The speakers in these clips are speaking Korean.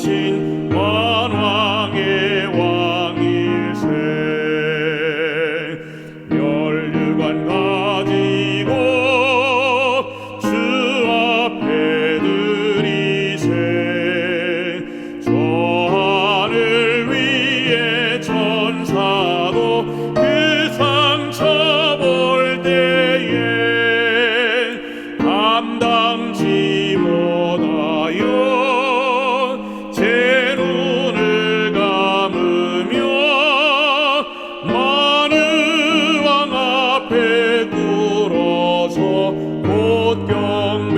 하신 만왕의 왕일세. 면류관 가지고 주 앞에 드리세. 저 하늘 위에 천사도 그 상처 볼 때에 감당지 못하여 제 눈을 감으며 많은 왕 앞에 꿇어서 곧 경배드리네.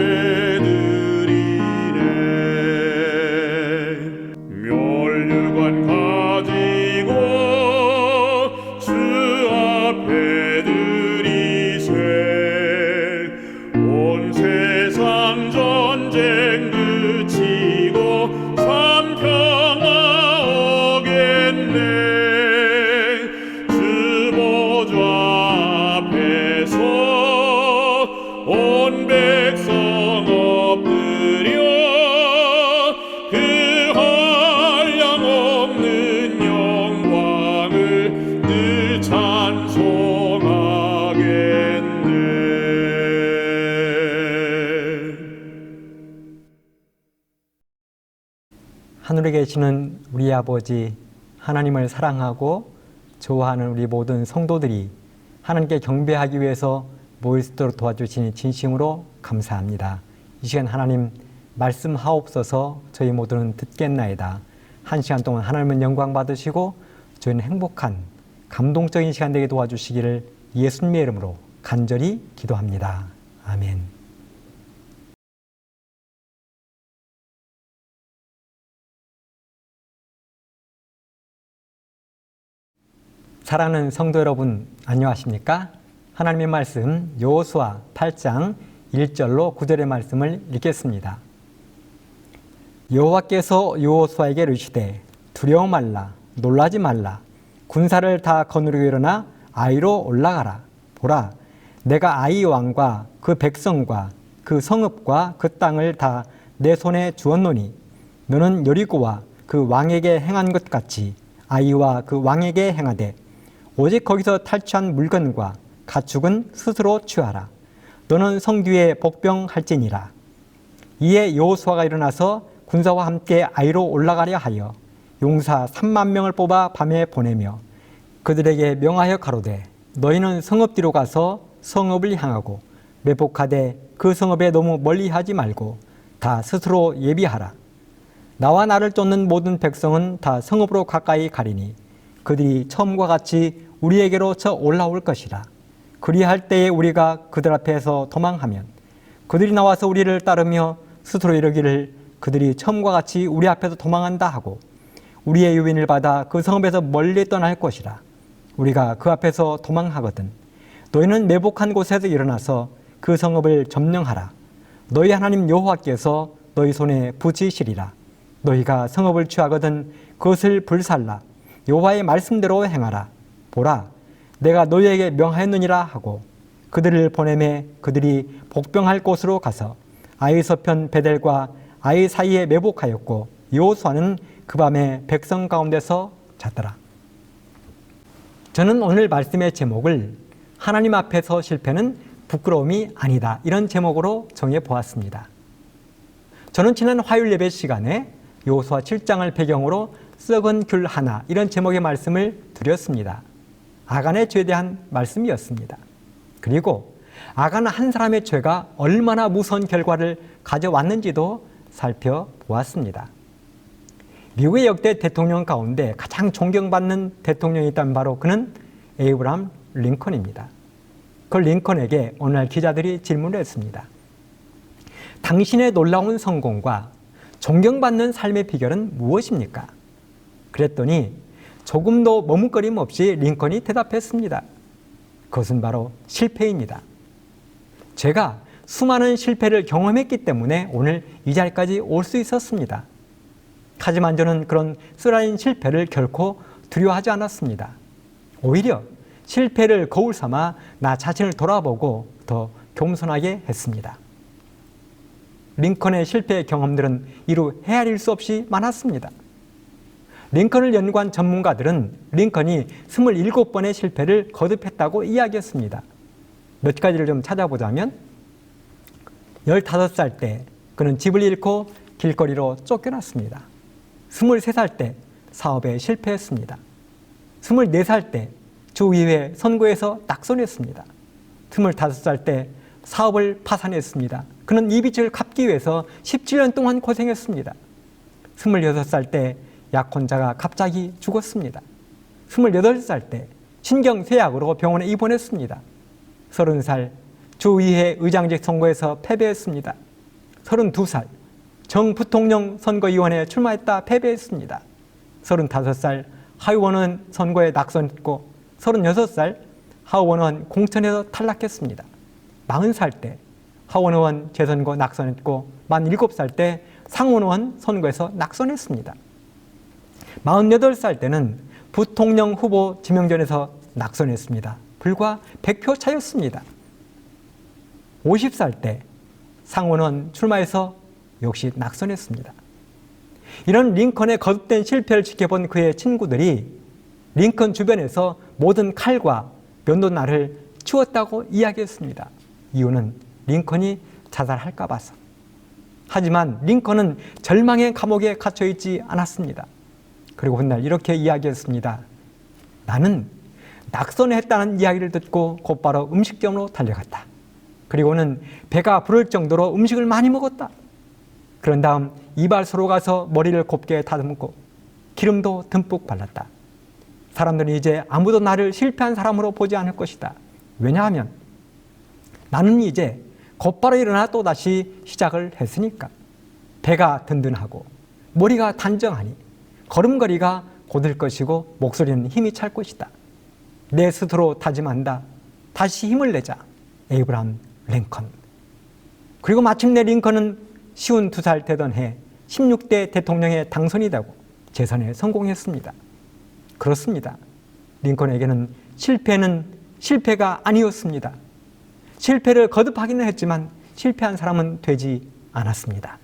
면류관 가지고 주 앞에 드리세. 온 세상 전쟁 그치고 삼평화 오겠네. 주 보좌 앞에서 온 백성 엎드려 그 한량없는 영광을 늘 찬송하겠네. 하늘에 계시는 우리 아버지, 하나님을 사랑하고 좋아하는 우리 모든 성도들이 하나님께 경배하기 위해서 모일 수 있도록 도와주시니 진심으로 감사합니다. 이 시간 하나님 말씀하옵소서. 저희 모두는 듣겠나이다. 한 시간 동안 하나님은 영광 받으시고 저희는 행복한 감동적인 시간 되게 도와주시기를 예수님의 이름으로 간절히 기도합니다. 아멘. 사랑하는 성도 여러분, 안녕하십니까? 하나님의 말씀 여호수아 8장 1절로 9절의 말씀을 읽겠습니다. 여호와께서 여호수아에게 이르시되 두려워 말라, 놀라지 말라. 군사를 다 거느리고 일어나 아이로 올라가라. 보라, 내가 아이 왕과 그 백성과 그 성읍과 그 땅을 다 내 손에 주었노니 너는 여리고와 그 왕에게 행한 것 같이 아이와 그 왕에게 행하되 오직 거기서 탈취한 물건과 가축은 스스로 취하라. 너는 성뒤에 복병할지니라. 이에 여호수아가 일어나서 군사와 함께 아이로 올라가려 하여 용사 3만 명을 뽑아 밤에 보내며 그들에게 명하여 가로되 너희는 성읍 뒤로 가서 성읍을 향하고 매복하되 그 성읍에 너무 멀리하지 말고 다 스스로 예비하라. 나와 나를 쫓는 모든 백성은 다 성읍으로 가까이 가리니 그들이 처음과 같이 우리에게로 쳐 올라올 것이라. 그리할 때에 우리가 그들 앞에서 도망하면 그들이 나와서 우리를 따르며 스스로 이르기를 그들이 처음과 같이 우리 앞에서 도망한다 하고 우리의 유인을 받아 그 성읍에서 멀리 떠날 것이라. 우리가 그 앞에서 도망하거든 너희는 매복한 곳에서 일어나서 그 성읍을 점령하라. 너희 하나님 여호와께서 너희 손에 붙이시리라. 너희가 성읍을 취하거든 그것을 불살라. 여호와의 말씀대로 행하라. 보라, 내가 너희에게 명하였느니라 하고 그들을 보내매 그들이 복병할 곳으로 가서 아이 서편 베델과 아이 사이에 매복하였고 여호수아는 그 밤에 백성 가운데서 잤더라. 저는 오늘 말씀의 제목을 하나님 앞에서 실패는 부끄러움이 아니다, 이런 제목으로 정해 보았습니다. 저는 지난 화요일 예배 시간에 여호수아 7장을 배경으로 썩은 귤 하나, 이런 제목의 말씀을 드렸습니다. 아간의 죄에 대한 말씀이었습니다. 그리고 아간 한 사람의 죄가 얼마나 무서운 결과를 가져왔는지도 살펴보았습니다. 미국의 역대 대통령 가운데 가장 존경받는 대통령이 있다면 바로 그는 에이브라함 링컨입니다. 그 링컨에게 어느 날 기자들이 질문을 했습니다. 당신의 놀라운 성공과 존경받는 삶의 비결은 무엇입니까? 그랬더니 조금도 머뭇거림 없이 링컨이 대답했습니다. 그것은 바로 실패입니다. 제가 수많은 실패를 경험했기 때문에 오늘 이 자리까지 올 수 있었습니다. 하지만 저는 그런 쓰라린 실패를 결코 두려워하지 않았습니다. 오히려 실패를 거울 삼아 나 자신을 돌아보고 더 겸손하게 했습니다. 링컨의 실패 경험들은 이루 헤아릴 수 없이 많았습니다. 링컨을 연구한 전문가들은 링컨이 27번의 실패를 거듭했다고 이야기했습니다. 몇 가지를 좀 찾아보자면 15살 때 그는 집을 잃고 길거리로 쫓겨났습니다. 23살 때 사업에 실패했습니다. 24살 때 주의회 선거에서 낙선했습니다. 25살 때 사업을 파산했습니다. 그는 이 빚을 갚기 위해서 17년 동안 고생했습니다. 26살 때 약혼자가 갑자기 죽었습니다. 28살 때 신경쇠약으로 병원에 입원했습니다. 30살 주의회 의장직 선거에서 패배했습니다. 32살 정부통령 선거위원회에 출마했다 패배했습니다. 35살 하의원은 선거에 낙선했고 36살 하의원은 공천에서 탈락했습니다. 40살 때 하원의원 재선거 낙선했고 47살 때 상원의원 선거에서 낙선했습니다. 48살 때는 부통령 후보 지명전에서 낙선했습니다. 불과 100표 차였습니다. 50살 때 상원의원 출마해서 역시 낙선했습니다. 이런 링컨의 거듭된 실패를 지켜본 그의 친구들이 링컨 주변에서 모든 칼과 면도날을 치웠다고 이야기했습니다. 이유는 링컨이 자살할까 봐서. 하지만 링컨은 절망의 감옥에 갇혀 있지 않았습니다. 그리고 훗날 이렇게 이야기했습니다. 나는 낙선했다는 이야기를 듣고 곧바로 음식점으로 달려갔다. 그리고는 배가 부를 정도로 음식을 많이 먹었다. 그런 다음 이발소로 가서 머리를 곱게 다듬고 기름도 듬뿍 발랐다. 사람들은 이제 아무도 나를 실패한 사람으로 보지 않을 것이다. 왜냐하면 나는 이제 곧바로 일어나 또다시 시작을 했으니까. 배가 든든하고 머리가 단정하니 걸음걸이가 곧을 것이고 목소리는 힘이 찰 것이다. 내 스스로 다짐한다. 다시 힘을 내자. 에이브라함 링컨. 그리고 마침내 링컨은 52살 되던 해 16대 대통령에 당선이 되고 재선에 성공했습니다. 그렇습니다. 링컨에게는 실패는 실패가 아니었습니다. 실패를 거듭하기는 했지만 실패한 사람은 되지 않았습니다.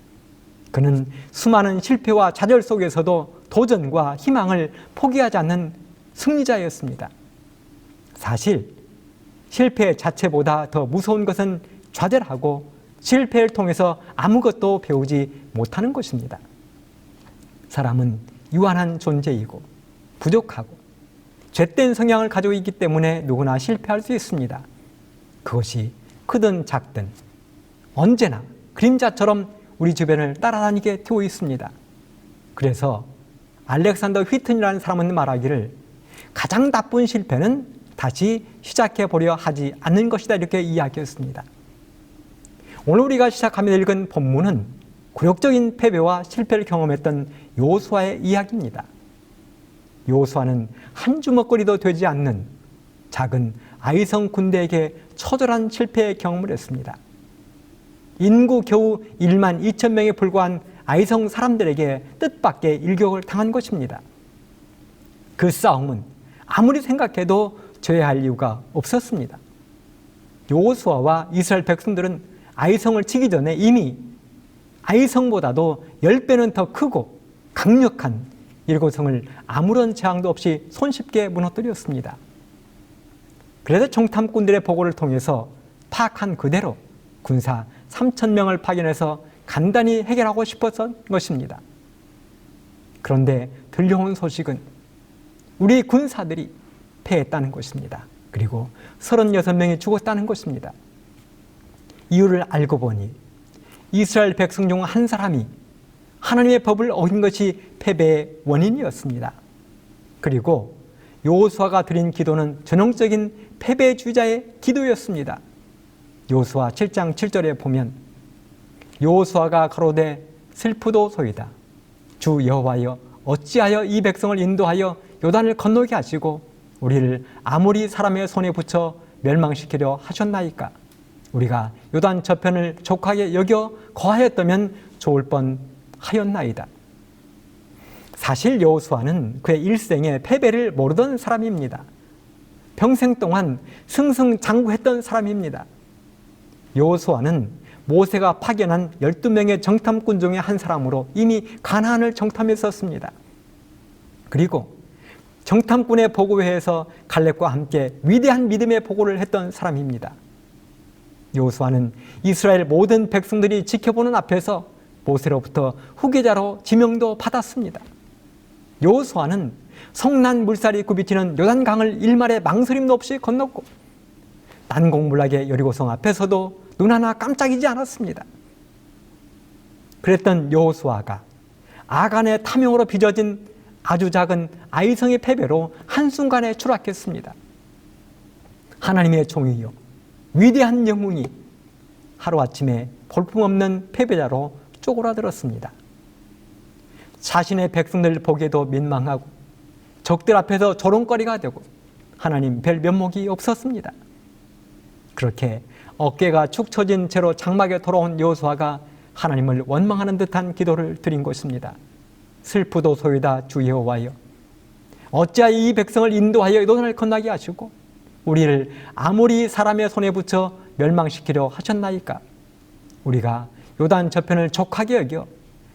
그는 수많은 실패와 좌절 속에서도 도전과 희망을 포기하지 않는 승리자였습니다. 사실 실패 자체보다 더 무서운 것은 좌절하고 실패를 통해서 아무것도 배우지 못하는 것입니다. 사람은 유한한 존재이고 부족하고 죄된 성향을 가지고 있기 때문에 누구나 실패할 수 있습니다. 그것이 크든 작든 언제나 그림자처럼 우리 주변을 따라다니게 되어 있습니다. 그래서 알렉산더 휘튼이라는 사람은 말하기를 가장 나쁜 실패는 다시 시작해 보려 하지 않는 것이다 이렇게 이야기했습니다. 오늘 우리가 시작하며 읽은 본문은 굴욕적인 패배와 실패를 경험했던 요수아의 이야기입니다. 요수아는 한 주먹거리도 되지 않는 작은 아이성 군대에게 처절한 실패의 경험을 했습니다. 인구 겨우 1만 2천 명에 불과한 아이성 사람들에게 뜻밖의 일격을 당한 것입니다. 그 싸움은 아무리 생각해도 져야 할 이유가 없었습니다. 여호수아와 이스라엘 백성들은 아이성을 치기 전에 이미 아이성보다도 10배는 더 크고 강력한 일곱성을 아무런 재앙도 없이 손쉽게 무너뜨렸습니다. 그래서 정탐꾼들의 보고를 통해서 파악한 그대로 군사 3,000명을 파견해서 간단히 해결하고 싶었던 것입니다. 그런데 들려온 소식은 우리 군사들이 패했다는 것입니다. 그리고 36명이 죽었다는 것입니다. 이유를 알고 보니 이스라엘 백성 중 한 사람이 하나님의 법을 어긴 것이 패배의 원인이었습니다. 그리고 여호수아가 드린 기도는 전형적인 패배주의자의 기도였습니다. 여호수아 7장 7절에 보면 여호수아가 가로되 슬프도소이다. 주 여호와여 어찌하여 이 백성을 인도하여 요단을 건너게 하시고 우리를 아모리 사람의 손에 붙여 멸망시키려 하셨나이까. 우리가 요단 저편을 족하게 여겨 거하였다면 좋을 뻔하였나이다. 사실 여호수아는 그의 일생에 패배를 모르던 사람입니다. 평생 동안 승승장구했던 사람입니다. 여호수아는 모세가 파견한 12명의 정탐꾼 중에 한 사람으로 이미 가나안을 정탐했었습니다. 그리고 정탐꾼의 보고회에서 갈렙과 함께 위대한 믿음의 보고를 했던 사람입니다. 여호수아는 이스라엘 모든 백성들이 지켜보는 앞에서 모세로부터 후계자로 지명도 받았습니다. 여호수아는 성난 물살이 굽이치는 요단강을 일말의 망설임도 없이 건넜고 난공불락의 여리고성 앞에서도 눈 하나 깜짝이지 않았습니다. 그랬던 여호수아가 아간의 탐욕으로 빚어진 아주 작은 아이성의 패배로 한순간에 추락했습니다. 하나님의 종이요 위대한 영웅이 하루아침에 볼품없는 패배자로 쪼그라들었습니다. 자신의 백성들 보기에도 민망하고 적들 앞에서 조롱거리가 되고 하나님 별 면목이 없었습니다. 그렇게 어깨가 축 처진 채로 장막에 돌아온 여호수아가 하나님을 원망하는 듯한 기도를 드린 것입니다. 슬프도소이다 주 여호와여, 어찌하여 이 백성을 인도하여 요단을 건너게 하시고 우리를 아모리 사람의 손에 붙여 멸망시키려 하셨나이까. 우리가 요단 저편을 족하게 여겨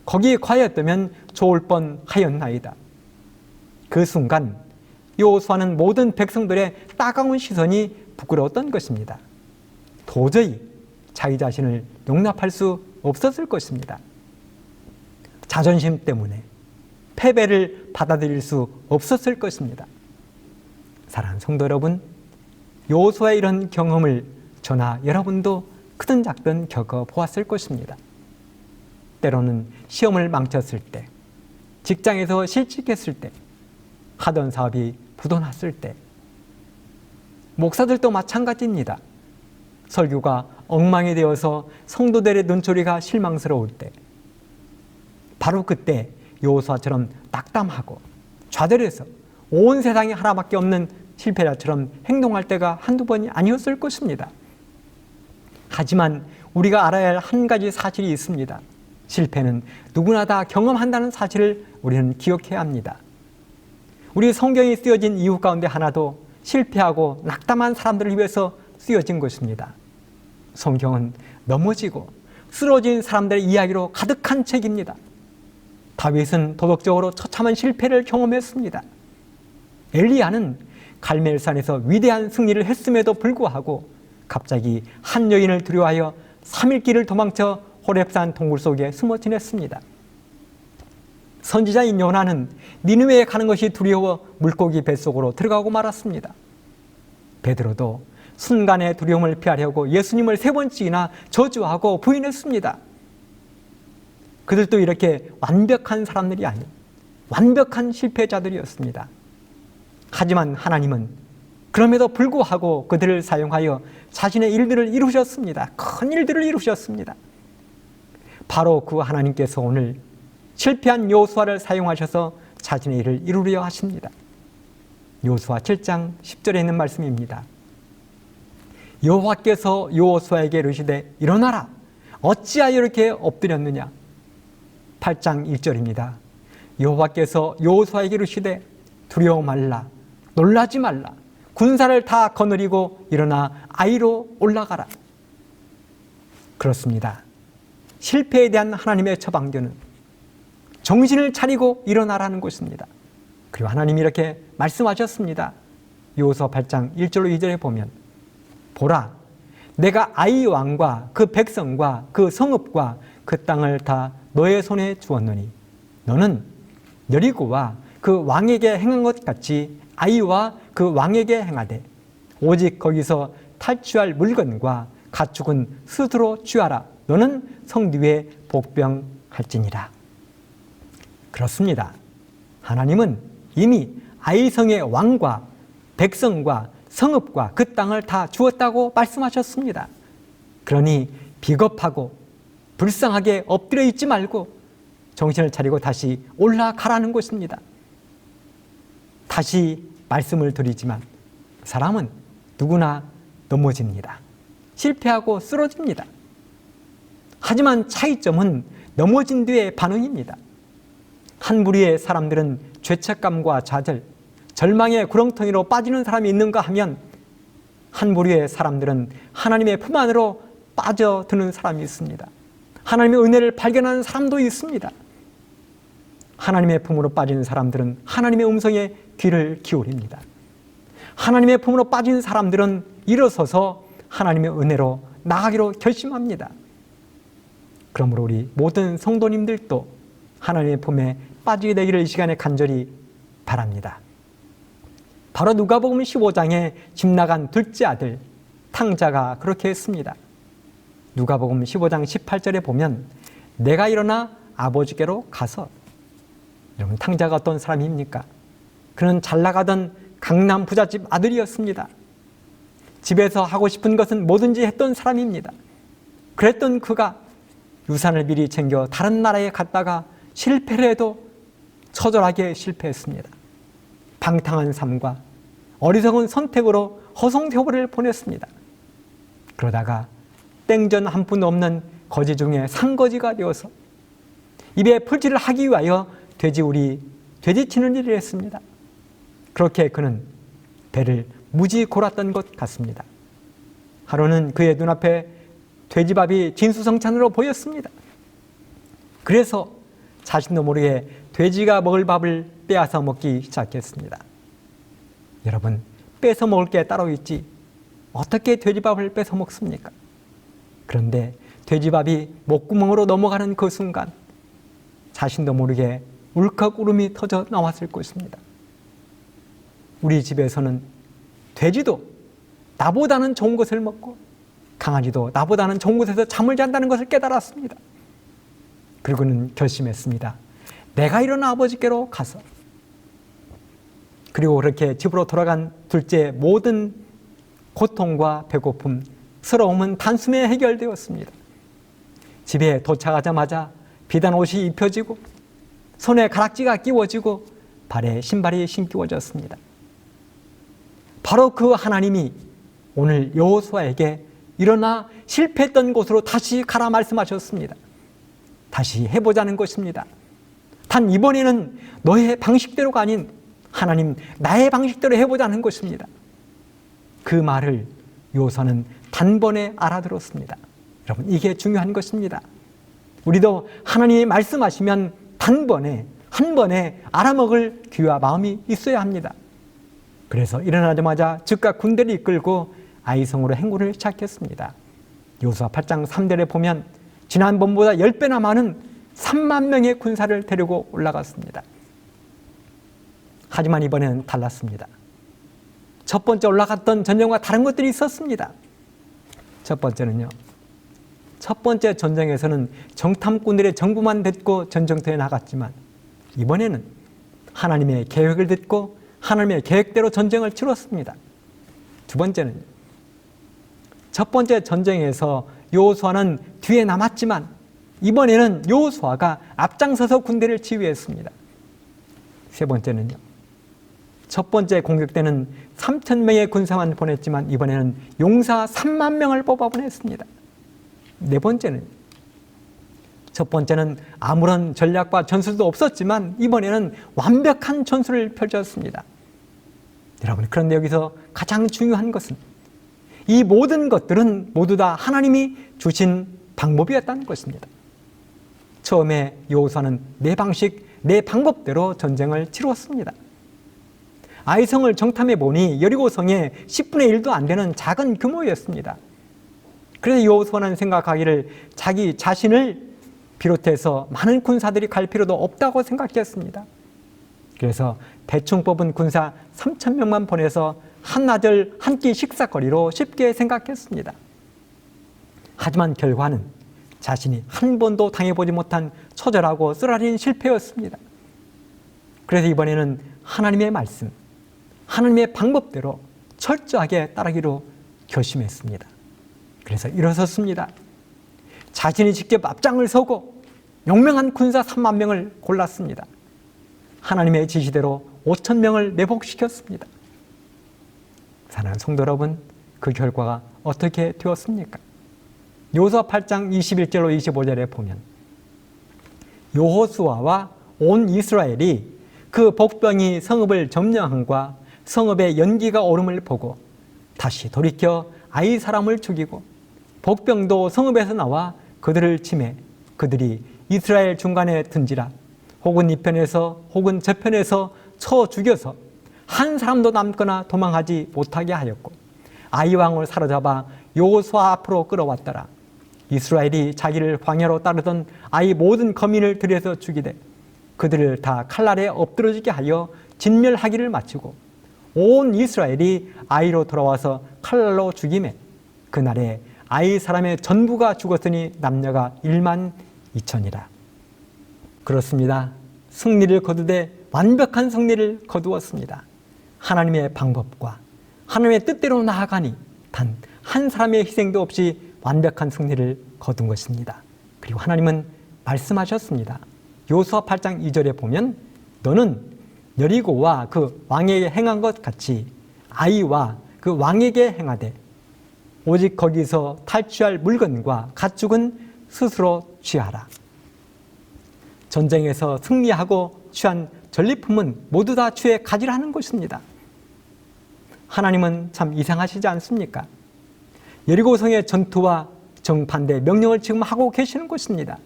거기에 과였다면 좋을 뻔하였나이다. 그 순간 여호수아는 모든 백성들의 따가운 시선이 부끄러웠던 것입니다. 도저히 자기 자신을 용납할 수 없었을 것입니다. 자존심 때문에 패배를 받아들일 수 없었을 것입니다. 사랑하는 성도 여러분, 여호수아의 이런 경험을 저나 여러분도 크든 작든 겪어보았을 것입니다. 때로는 시험을 망쳤을 때, 직장에서 실직했을 때, 하던 사업이 부도났을 때, 목사들도 마찬가지입니다. 설교가 엉망이 되어서 성도들의 눈초리가 실망스러울 때, 바로 그때 여호수아처럼 낙담하고 좌절해서 온 세상에 하나밖에 없는 실패자처럼 행동할 때가 한두 번이 아니었을 것입니다. 하지만 우리가 알아야 할 한 가지 사실이 있습니다. 실패는 누구나 다 경험한다는 사실을 우리는 기억해야 합니다. 우리 성경이 쓰여진 이유 가운데 하나도 실패하고 낙담한 사람들을 위해서 쓰여진 것입니다. 성경은 넘어지고 쓰러진 사람들의 이야기로 가득한 책입니다. 다윗은 도덕적으로 처참한 실패를 경험했습니다. 엘리야는 갈멜산에서 위대한 승리를 했음에도 불구하고 갑자기 한 여인을 두려워하여 3일 길을 도망쳐 호렙산 동굴 속에 숨어 지냈습니다. 선지자인 요나는 니느웨에 가는 것이 두려워 물고기 뱃속으로 들어가고 말았습니다. 베드로도 순간의 두려움을 피하려고 예수님을 3번씩이나 저주하고 부인했습니다. 그들도 이렇게 완벽한 사람들이 아닌 완벽한 실패자들이었습니다. 하지만 하나님은 그럼에도 불구하고 그들을 사용하여 자신의 일들을 이루셨습니다. 큰 일들을 이루셨습니다. 바로 그 하나님께서 오늘 실패한 여호수아를 사용하셔서 자신의 일을 이루려 하십니다. 여호수아 7장 10절에 있는 말씀입니다. 여호와께서 여호수아에게 이르시되 일어나라, 어찌하여 이렇게 엎드렸느냐. 8장 1절입니다. 여호와께서 여호수아에게 이르시되 두려워 말라, 놀라지 말라, 군사를 다 거느리고 일어나 아이로 올라가라. 그렇습니다. 실패에 대한 하나님의 처방전은 정신을 차리고 일어나라는 것입니다. 그리고 하나님이 이렇게 말씀하셨습니다. 여호수아 8장 1절로 2절에 보면 보라, 내가 아이 왕과 그 백성과 그 성읍과 그 땅을 다 너의 손에 주었노니 너는 여리고와 그 왕에게 행한 것 같이 아이와 그 왕에게 행하되 오직 거기서 탈취할 물건과 가축은 스스로 취하라. 너는 성 뒤에 복병할지니라. 그렇습니다. 하나님은 이미 아이성의 왕과 백성과 성읍과 그 땅을 다 주었다고 말씀하셨습니다. 그러니 비겁하고 불쌍하게 엎드려 있지 말고 정신을 차리고 다시 올라가라는 것입니다. 다시 말씀을 드리지만 사람은 누구나 넘어집니다. 실패하고 쓰러집니다. 하지만 차이점은 넘어진 뒤의 반응입니다. 한 무리의 사람들은 죄책감과 좌절, 절망의 구렁텅이로 빠지는 사람이 있는가 하면 한 무리의 사람들은 하나님의 품 안으로 빠져드는 사람이 있습니다. 하나님의 은혜를 발견하는 사람도 있습니다. 하나님의 품으로 빠진 사람들은 하나님의 음성에 귀를 기울입니다. 하나님의 품으로 빠진 사람들은 일어서서 하나님의 은혜로 나가기로 결심합니다. 그러므로 우리 모든 성도님들도 하나님의 품에 빠지게 되기를 이 시간에 간절히 바랍니다. 바로 누가복음 15장에 집 나간 둘째 아들 탕자가 그렇게 했습니다. 누가복음 15장 18절에 보면 내가 일어나 아버지께로 가서, 여러분 탕자가 어떤 사람입니까? 그는 잘 나가던 강남 부잣집 아들이었습니다. 집에서 하고 싶은 것은 뭐든지 했던 사람입니다. 그랬던 그가 유산을 미리 챙겨 다른 나라에 갔다가 실패를 해도 처절하게 실패했습니다. 방탕한 삶과 어리석은 선택으로 허송세월을 보냈습니다. 그러다가 땡전 한 푼 없는 거지 중에 상거지가 되어서 입에 풀칠을 하기 위하여 돼지 치는 일을 했습니다. 그렇게 그는 배를 무지 골았던 것 같습니다. 하루는 그의 눈앞에 돼지밥이 진수성찬으로 보였습니다. 그래서 자신도 모르게 돼지가 먹을 밥을 빼앗아 먹기 시작했습니다. 여러분, 뺏어 먹을 게 따로 있지 어떻게 돼지밥을 뺏어 먹습니까? 그런데 돼지밥이 목구멍으로 넘어가는 그 순간 자신도 모르게 울컥 울음이 터져 나왔을 것입니다. 우리 집에서는 돼지도 나보다는 좋은 것을 먹고 강아지도 나보다는 좋은 곳에서 잠을 잔다는 것을 깨달았습니다. 그리고는 결심했습니다. 내가 일어나 아버지께로 가서, 그리고 그렇게 집으로 돌아간 둘째의 모든 고통과 배고픔, 서러움은 단숨에 해결되었습니다. 집에 도착하자마자 비단 옷이 입혀지고 손에 가락지가 끼워지고 발에 신발이 신기워졌습니다. 바로 그 하나님이 오늘 여호수아에게 일어나 실패했던 곳으로 다시 가라 말씀하셨습니다. 다시 해보자는 것입니다. 단 이번에는 너의 방식대로가 아닌 하나님 나의 방식대로 해보자는 것입니다. 그 말을 여호수아는 단번에 알아들었습니다. 여러분, 이게 중요한 것입니다. 우리도 하나님이 말씀하시면 단번에 한 번에 알아먹을 귀와 마음이 있어야 합니다. 그래서 일어나자마자 즉각 군대를 이끌고 아이성으로 행군을 시작했습니다. 여호수아 8장 3절에 보면 지난번보다 10배나 많은 3만 명의 군사를 데리고 올라갔습니다. 하지만 이번에는 달랐습니다. 첫 번째 올라갔던 전쟁과 다른 것들이 있었습니다. 첫 번째는요, 첫 번째 전쟁에서는 정탐꾼들의 정보만 듣고 전쟁터에 나갔지만 이번에는 하나님의 계획을 듣고 하나님의 계획대로 전쟁을 치렀습니다. 두 번째는, 첫 번째 전쟁에서 여호수아는 뒤에 남았지만 이번에는 여호수아가 앞장서서 군대를 지휘했습니다. 세 번째는요, 첫 번째 공격 때는 3,000명의 군사만 보냈지만 이번에는 용사 3만 명을 뽑아 보냈습니다. 네 번째는, 첫 번째는 아무런 전략과 전술도 없었지만 이번에는 완벽한 전술을 펼쳤습니다. 여러분, 그런데 여기서 가장 중요한 것은 이 모든 것들은 모두 다 하나님이 주신 방법이었다는 것입니다. 처음에 여호수아는 내 방식, 내 방법대로 전쟁을 치루었습니다. 아이성을 정탐해 보니 여리고성의 10분의 1도 안 되는 작은 규모였습니다. 그래서 여호수아는 생각하기를 자기 자신을 비롯해서 많은 군사들이 갈 필요도 없다고 생각했습니다. 그래서 대충 뽑은 군사 3,000명만 보내서 한나절 한 끼 식사거리로 쉽게 생각했습니다. 하지만 결과는 자신이 한 번도 당해보지 못한 처절하고 쓰라린 실패였습니다. 그래서 이번에는 하나님의 말씀, 하나님의 방법대로 철저하게 따르기로 결심했습니다. 그래서 일어섰습니다. 자신이 직접 앞장을 서고 용맹한 군사 3만 명을 골랐습니다. 하나님의 지시대로 5,000명을 매복시켰습니다. 사랑하는 성도 여러분, 그 결과가 어떻게 되었습니까? 여호수아 8장 21절로 25절에 보면 여호수아와 온 이스라엘이 그 복병이 성읍을 점령함과 성읍의 연기가 오름을 보고 다시 돌이켜 아이 사람을 죽이고 복병도 성읍에서 나와 그들을 치매 그들이 이스라엘 중간에 든지라 혹은 이 편에서 혹은 저 편에서 쳐 죽여서 한 사람도 남거나 도망하지 못하게 하였고 아이 왕을 사로잡아 여호수아 앞으로 끌어왔더라. 이스라엘이 자기를 광야로 따르던 아이 모든 거민을 들여서 죽이되 그들을 다 칼날에 엎드러지게 하여 진멸하기를 마치고 온 이스라엘이 아이로 돌아와서 칼날로 죽이매 그날에 아이 사람의 전부가 죽었으니 남녀가 1만 2천이라. 그렇습니다. 승리를 거두되 완벽한 승리를 거두었습니다. 하나님의 방법과 하나님의 뜻대로 나아가니 단 한 사람의 희생도 없이 완벽한 승리를 거둔 것입니다. 그리고 하나님은 말씀하셨습니다. 여호수아 8장 2절에 보면 너는 여리고와 그 왕에게 행한 것 같이 아이와 그 왕에게 행하되 오직 거기서 탈취할 물건과 가축은 스스로 취하라. 전쟁에서 승리하고 취한 전리품은 모두 다 주의 가지라는 것입니다. 하나님은 참 이상하시지 않습니까? 여리고성의 전투와 정반대 명령을 지금 하고 계시는 것입니다.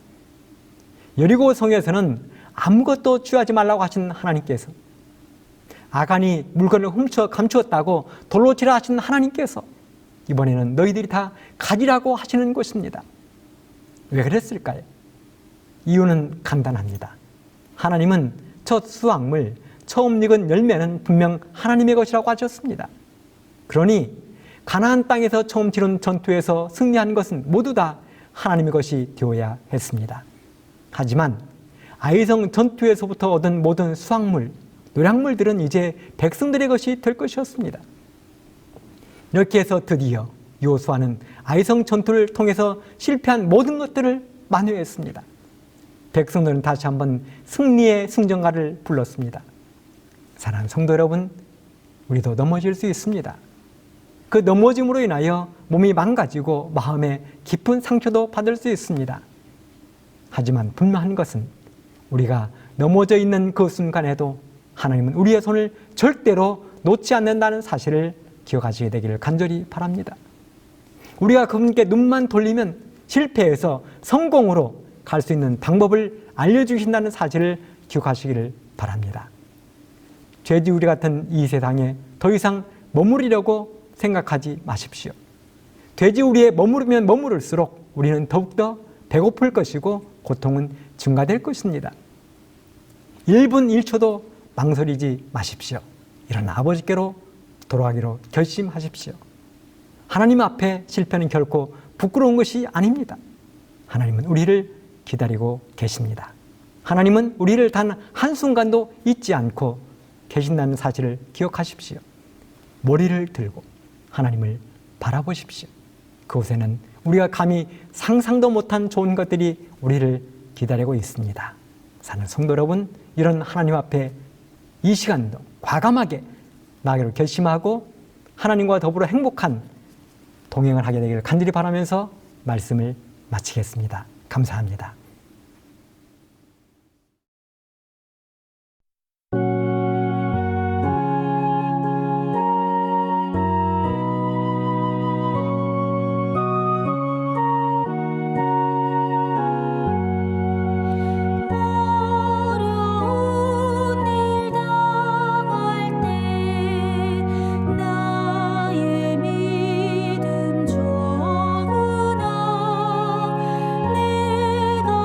여리고성에서는 아무것도 취하지 말라고 하신 하나님께서 아간이 물건을 훔쳐 감추었다고 돌로 치라 하신 하나님께서 이번에는 너희들이 다 가지라고 하시는 것입니다. 왜 그랬을까요? 이유는 간단합니다. 하나님은 첫 수확물, 처음 익은 열매는 분명 하나님의 것이라고 하셨습니다. 그러니 가나안 땅에서 처음 치른 전투에서 승리한 것은 모두 다 하나님의 것이 되어야 했습니다. 하지만 아이성 전투에서부터 얻은 모든 수확물, 노량물들은 이제 백성들의 것이 될 것이었습니다. 이렇게 해서 드디어 여호수아는 아이성 전투를 통해서 실패한 모든 것들을 만회했습니다. 백성들은 다시 한번 승리의 승전가를 불렀습니다. 사랑하는 성도 여러분, 우리도 넘어질 수 있습니다. 그 넘어짐으로 인하여 몸이 망가지고 마음에 깊은 상처도 받을 수 있습니다. 하지만 분명한 것은 우리가 넘어져 있는 그 순간에도 하나님은 우리의 손을 절대로 놓지 않는다는 사실을 기억하시게 되기를 간절히 바랍니다. 우리가 그분께 눈만 돌리면 실패해서 성공으로 갈 수 있는 방법을 알려주신다는 사실을 기억하시기를 바랍니다. 죄지우리 같은 이 세상에 더 이상 머무르려고 생각하지 마십시오. 돼지우리에 머무르면 머무를수록 우리는 더욱더 배고플 것이고 고통은 증가될 것입니다. 1분 1초도 망설이지 마십시오. 일어나 아버지께로 돌아가기로 결심하십시오. 하나님 앞에 실패는 결코 부끄러운 것이 아닙니다. 하나님은 우리를 기다리고 계십니다. 하나님은 우리를 단 한순간도 잊지 않고 계신다는 사실을 기억하십시오. 머리를 들고 하나님을 바라보십시오. 그곳에는 우리가 감히 상상도 못한 좋은 것들이 우리를 기다리고 있습니다. 사는 성도 여러분, 이런 하나님 앞에 이 시간도 과감하게 나아가기로 결심하고 하나님과 더불어 행복한 동행을 하게 되기를 간절히 바라면서 말씀을 마치겠습니다. 감사합니다. 내가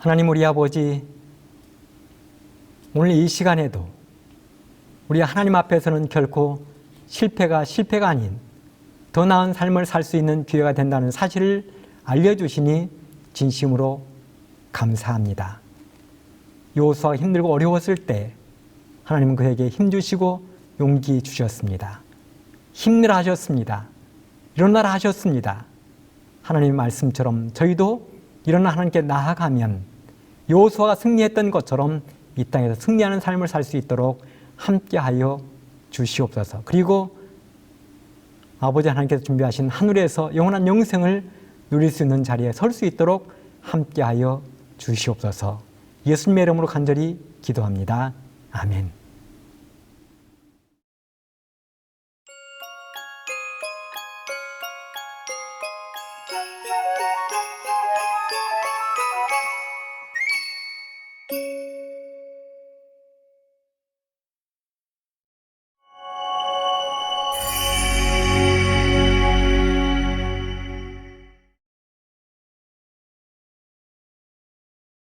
하나님 우리 아버지, 오늘 이 시간에도 우리 하나님 앞에서는 결코 실패가 아닌 더 나은 삶을 살 수 있는 기회가 된다는 사실을 알려주시니 진심으로 감사합니다. 여호수아가 힘들고 어려웠을 때 하나님은 그에게 힘주시고 용기 주셨습니다. 힘내라 하셨습니다. 일어나라 하셨습니다. 하나님의 말씀처럼 저희도 일어나 하나님께 나아가면 여호수아가 승리했던 것처럼 이 땅에서 승리하는 삶을 살 수 있도록 함께하여 주시옵소서. 그리고 아버지 하나님께서 준비하신 하늘에서 영원한 영생을 누릴 수 있는 자리에 설 수 있도록 함께하여 주시옵소서. 예수님의 이름으로 간절히 기도합니다. 아멘.